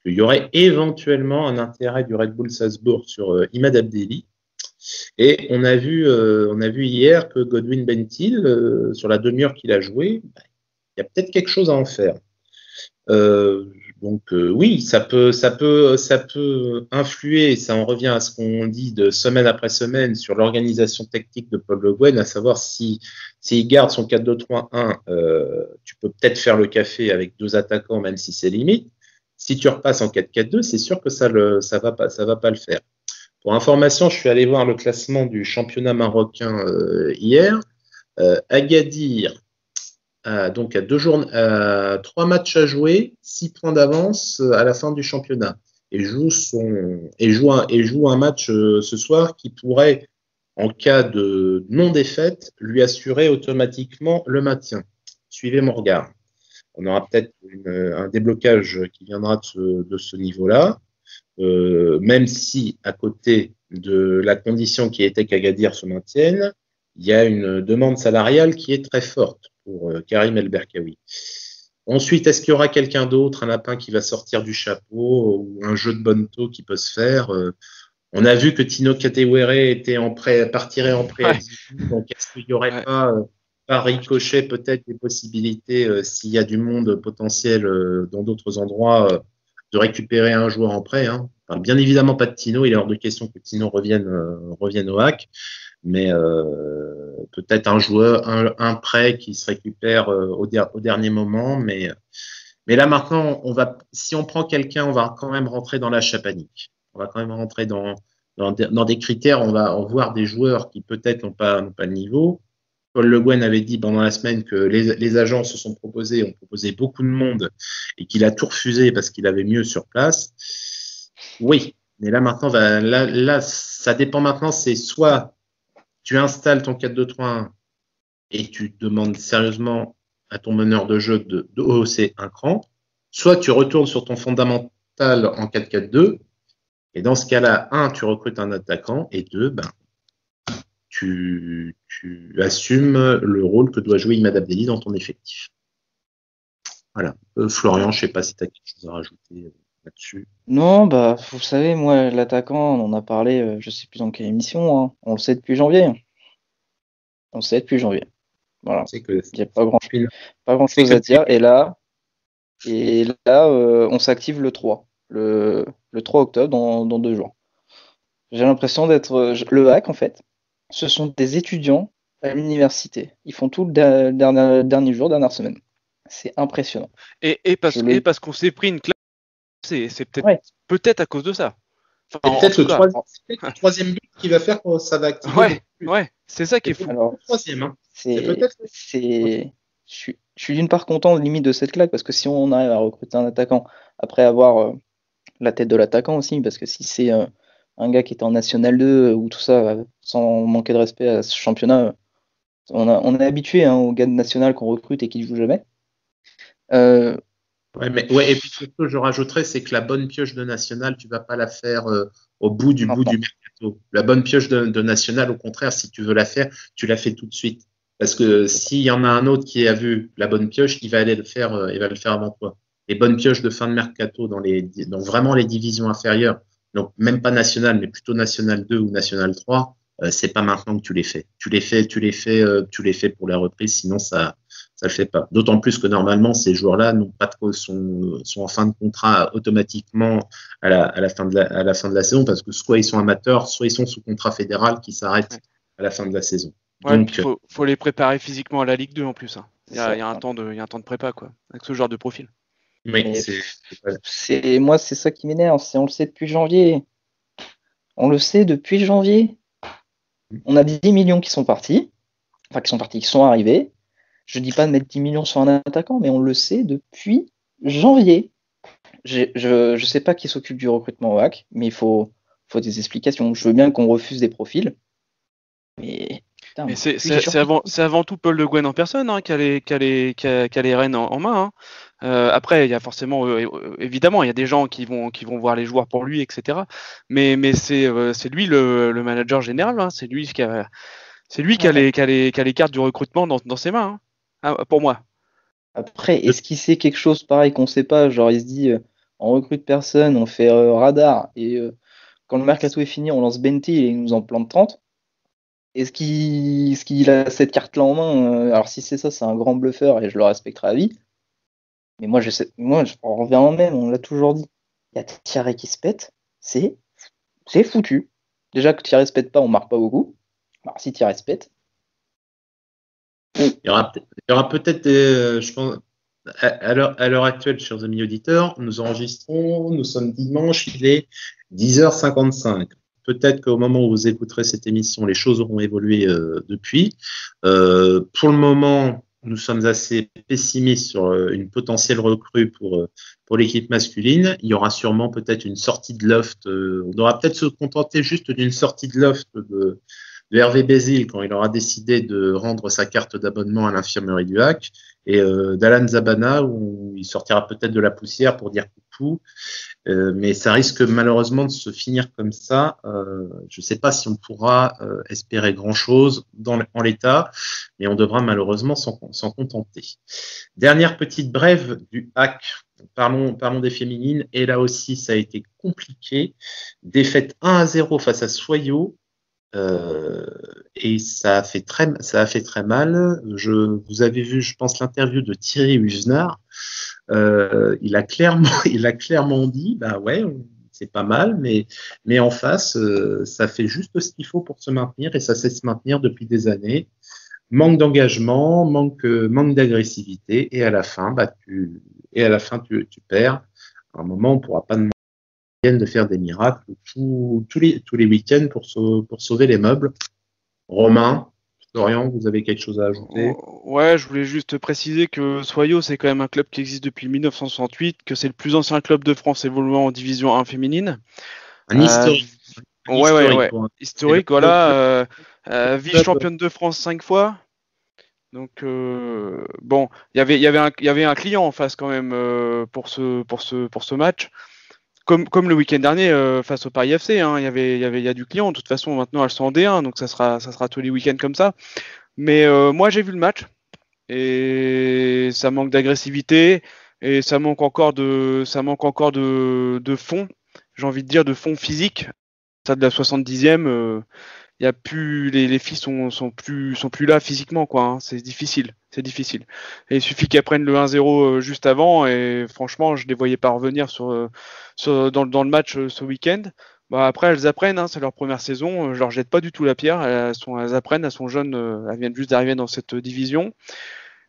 qu'il y aurait éventuellement un intérêt du Red Bull Salzbourg sur Imad Abdelli. Et on a vu hier que Godwin Bentil, sur la demi-heure qu'il a joué, il y a peut-être quelque chose à en faire. Donc oui, ça peut influer, ça en revient à ce qu'on dit de semaine après semaine sur l'organisation tactique de Paul Le Guen, à savoir s'il garde son 4-2-3-1, tu peux peut-être faire le café avec deux attaquants, même si c'est limite. Si tu repasses en 4-4-2, c'est sûr que ça va pas le faire. Pour information, je suis allé voir le classement du championnat marocain hier. Agadir, donc à 3 matchs à jouer, 6 points d'avance à la fin du championnat, et joue un match ce soir qui pourrait, en cas de non-défaite, lui assurer automatiquement le maintien. Suivez mon regard. On aura peut-être un déblocage qui viendra de ce niveau-là. Même si à côté de la condition qui était qu'Agadir se maintienne, il y a une demande salariale qui est très forte pour Karim El Berkaoui. Ensuite, est-ce qu'il y aura quelqu'un d'autre, un lapin qui va sortir du chapeau, ou un jeu de bonneto qui peut se faire? On a vu que Tino Katewere partirait en prêt. Ouais. Donc est-ce qu'il n'y aurait pas par ricochet peut-être des possibilités, s'il y a du monde potentiel dans d'autres endroits, de récupérer un joueur en prêt, hein. Enfin, bien évidemment pas de Tino, il est hors de question que Tino revienne au HAC, mais peut-être un joueur, un prêt qui se récupère au dernier moment, mais là maintenant, si on prend quelqu'un, on va quand même rentrer dans l'achat panique. On va quand même rentrer dans des critères, on va voir des joueurs qui peut-être n'ont pas le niveau. Paul Le Guen avait dit pendant la semaine que les agents ont proposé beaucoup de monde et qu'il a tout refusé parce qu'il avait mieux sur place. Oui, mais là maintenant, là, ça dépend maintenant, c'est soit tu installes ton 4-2-3-1 et tu demandes sérieusement à ton meneur de jeu de hausser un cran, soit tu retournes sur ton fondamental en 4-4-2, et dans ce cas-là, 1, tu recrutes un attaquant, et 2, tu assumes le rôle que doit jouer Imad Abdelli dans ton effectif. Voilà. Florian, je ne sais pas si tu as quelque chose à rajouter là-dessus. Non, vous savez, moi, l'attaquant, on en a parlé, je sais plus dans quelle émission, hein. On le sait depuis janvier. Voilà. Il n'y a pas grand-chose à dire. Et là, on s'active le 3. Le 3 octobre, dans 2 jours. J'ai l'impression d'être le HAC, en fait. Ce sont des étudiants à l'université. Ils font tout le dernier jour, dernière semaine. C'est impressionnant. Et parce qu'on s'est pris une claque, c'est peut-être à cause de ça. Enfin, c'est peut-être le troisième but qui va faire que ça va activer. Ouais, c'est ça qui est fou. Alors, le troisième, hein. Je suis d'une part content limite de cette claque, parce que si on arrive à recruter un attaquant après avoir la tête de l'attaquant aussi, parce que si c'est un gars qui était en National 2 ou tout ça, sans manquer de respect à ce championnat, on est habitué aux gars de National qu'on recrute et qui ne jouent jamais. Et puis surtout, je rajouterais, c'est que la bonne pioche de National, tu vas pas la faire au bout du mercato. mercato. La bonne pioche de National, au contraire, si tu veux la faire, tu la fais tout de suite. Parce que s'il y en a un autre qui a vu la bonne pioche, il va aller le faire, il va le faire avant toi. Les bonnes pioches de fin de mercato dans vraiment les divisions inférieures, donc même pas National, mais plutôt National 2 ou National 3, c'est pas maintenant que tu les fais. Tu les fais pour la reprise, sinon ça le fait pas. D'autant plus que normalement, ces joueurs-là sont en fin de contrat automatiquement à la fin de la saison, parce que soit ils sont amateurs, soit ils sont sous contrat fédéral qui s'arrête à la fin de la saison. Ouais, Donc, il faut les préparer physiquement à la Ligue 2 en plus. Hein. Il y a un temps de prépa, quoi, avec ce genre de profil. oui, moi, c'est ça qui m'énerve. On le sait depuis janvier. On le sait depuis janvier. On a 10 millions qui sont partis. Enfin, qui sont arrivés. Je dis pas de mettre 10 millions sur un attaquant, mais on le sait depuis janvier. Je sais pas qui s'occupe du recrutement au HAC, mais il faut des explications. Je veux bien qu'on refuse des profils, mais putain, mais c'est avant tout Paul Le Guen en personne qui a les rênes en main. Hein. Après, il y a forcément, évidemment, il y a des gens qui vont voir les joueurs pour lui, etc. Mais c'est lui le manager général. Hein. C'est lui qui a les cartes du recrutement dans ses mains. Hein. Pour moi. Après, est-ce qu'il sait quelque chose pareil qu'on sait pas? Genre, il se dit, on recrute personne, on fait radar, et quand le mercato est fini, on lance Benty et il nous en plante 30. Est-ce qu'il a cette carte-là en main? Alors, si c'est ça, c'est un grand bluffeur et je le respecterai à vie. Mais moi, je reviens en même, on l'a toujours dit. Il y a Thierry qui se pète, c'est foutu. Déjà que Thierry se pète pas, on marque pas beaucoup. Alors, si Thierry se pète. Il y aura peut-être je pense, à l'heure actuelle, chers amis auditeurs, nous enregistrons, nous sommes dimanche, il est 10h55. Peut-être qu'au moment où vous écouterez cette émission, les choses auront évolué depuis. Pour le moment, nous sommes assez pessimistes sur une potentielle recrue pour l'équipe masculine. Il y aura sûrement peut-être une sortie de loft. On devra peut-être se contenter juste d'une sortie de loft de Hervé Bézil quand il aura décidé de rendre sa carte d'abonnement à l'infirmerie du HAC, et d'Alan Zabana où il sortira peut-être de la poussière pour dire coucou. Mais ça risque malheureusement de se finir comme ça. Je ne sais pas si on pourra espérer grand-chose en l'état, mais on devra malheureusement s'en contenter. Dernière petite brève du HAC. Parlons des féminines. Et là aussi, ça a été compliqué. Défaite 1-0 face à Soyaux. Et ça a fait très mal. Vous avez vu, je pense, l'interview de Thierry Huznard. Il a clairement dit, bah ouais, c'est pas mal, mais en face, ça fait juste ce qu'il faut pour se maintenir, et ça sait se maintenir depuis des années. Manque d'engagement, manque d'agressivité, et à la fin, tu perds. À un moment, on pourra pas demander de faire des miracles tous les week-ends pour sauver les meubles. Romain, Florian, vous avez quelque chose à ajouter? Ouais, je voulais juste préciser que Soyaux, c'est quand même un club qui existe depuis 1968, que c'est le plus ancien club de France évoluant en division 1 féminine. Un historique. Ouais. Historique, voilà. Vice-championne de France 5 fois. Donc bon, il y avait un client en face quand même pour ce match. Comme le week-end dernier face au Paris FC, hein, il y a du client. De toute façon, maintenant elles sont en D1, donc ça sera tous les week-ends comme ça. Mais moi j'ai vu le match et ça manque d'agressivité et ça manque encore de fond. J'ai envie de dire de fond physique. Ça de la 70e, il y a plus les filles sont plus là physiquement quoi. Hein. C'est difficile. Et il suffit qu'elles prennent le 1-0 juste avant et franchement je les voyais pas revenir dans le match ce week-end. Bah après elles apprennent, hein, c'est leur première saison, je leur jette pas du tout la pierre, elles apprennent, elles sont jeunes, elles viennent juste d'arriver dans cette division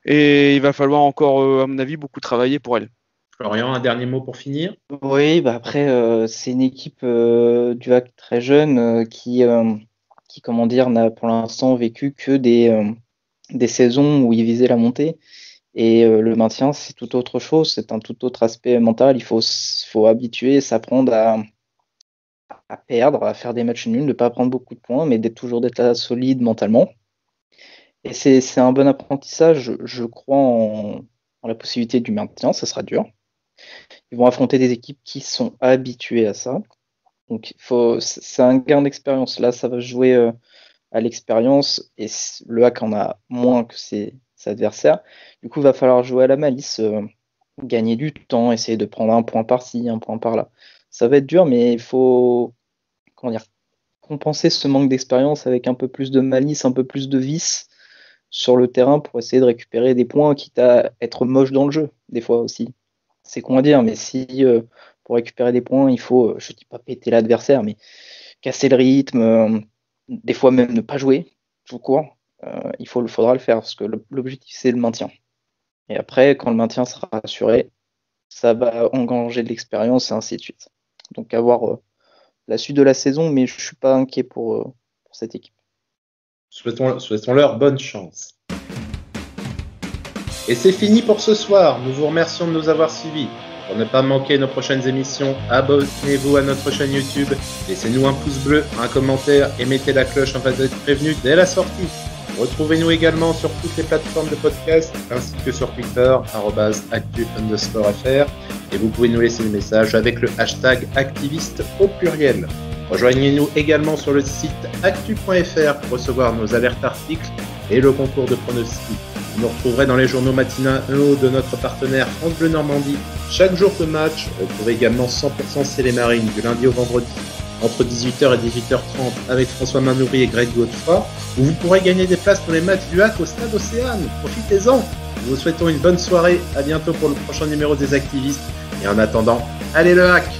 et il va falloir encore à mon avis beaucoup travailler pour elles. Florian, un dernier mot pour finir? Oui, bah après, c'est une équipe du HAC très jeune qui, comment dire, n'a pour l'instant vécu que des saisons où il visait la montée. Et le maintien, c'est tout autre chose, c'est un tout autre aspect mental. Il faut habituer, s'apprendre à perdre, à faire des matchs nuls, ne pas prendre beaucoup de points, mais d'être là solide mentalement. Et c'est un bon apprentissage. Je crois en la possibilité du maintien, ça sera dur. Ils vont affronter des équipes qui sont habituées à ça. Donc c'est un gain d'expérience. Là, ça va jouer à l'expérience et le Hack en a moins que ses adversaires. Du coup, il va falloir jouer à la malice, gagner du temps, essayer de prendre un point par-ci, un point par-là. Ça va être dur, mais il faut compenser ce manque d'expérience avec un peu plus de malice, un peu plus de vice sur le terrain pour essayer de récupérer des points, quitte à être moche dans le jeu, des fois aussi. C'est con à dire, mais si pour récupérer des points, il faut, je dis pas péter l'adversaire, mais casser le rythme, des fois même ne pas jouer tout court, faudra le faire, parce que l'objectif c'est le maintien. Et après, quand le maintien sera assuré, ça va engranger de l'expérience et ainsi de suite. Donc à voir la suite de la saison, mais je ne suis pas inquiet pour cette équipe. Souhaitons-leur bonne chance. Et c'est fini pour ce soir. Nous vous remercions de nous avoir suivis. Pour ne pas manquer nos prochaines émissions, abonnez-vous à notre chaîne YouTube, laissez-nous un pouce bleu, un commentaire et mettez la cloche afin d'être prévenu dès la sortie. Retrouvez-nous également sur toutes les plateformes de podcast ainsi que sur Twitter, @actu_fr, et vous pouvez nous laisser des messages avec le hashtag activiste au pluriel. Rejoignez-nous également sur le site actu.fr pour recevoir nos alertes articles et le concours de pronostics. Vous nous retrouverez dans les journaux matinaux de notre partenaire France Bleu Normandie chaque jour de match. Vous retrouvez également 100% C'est les Marines du lundi au vendredi entre 18h et 18h30 avec François Manoury et Greg Godefroy, où vous pourrez gagner des places pour les matchs du Hack au Stade Océane. Profitez-en. Nous vous souhaitons une bonne soirée. À bientôt pour le prochain numéro des Activistes. Et en attendant, allez le Hack!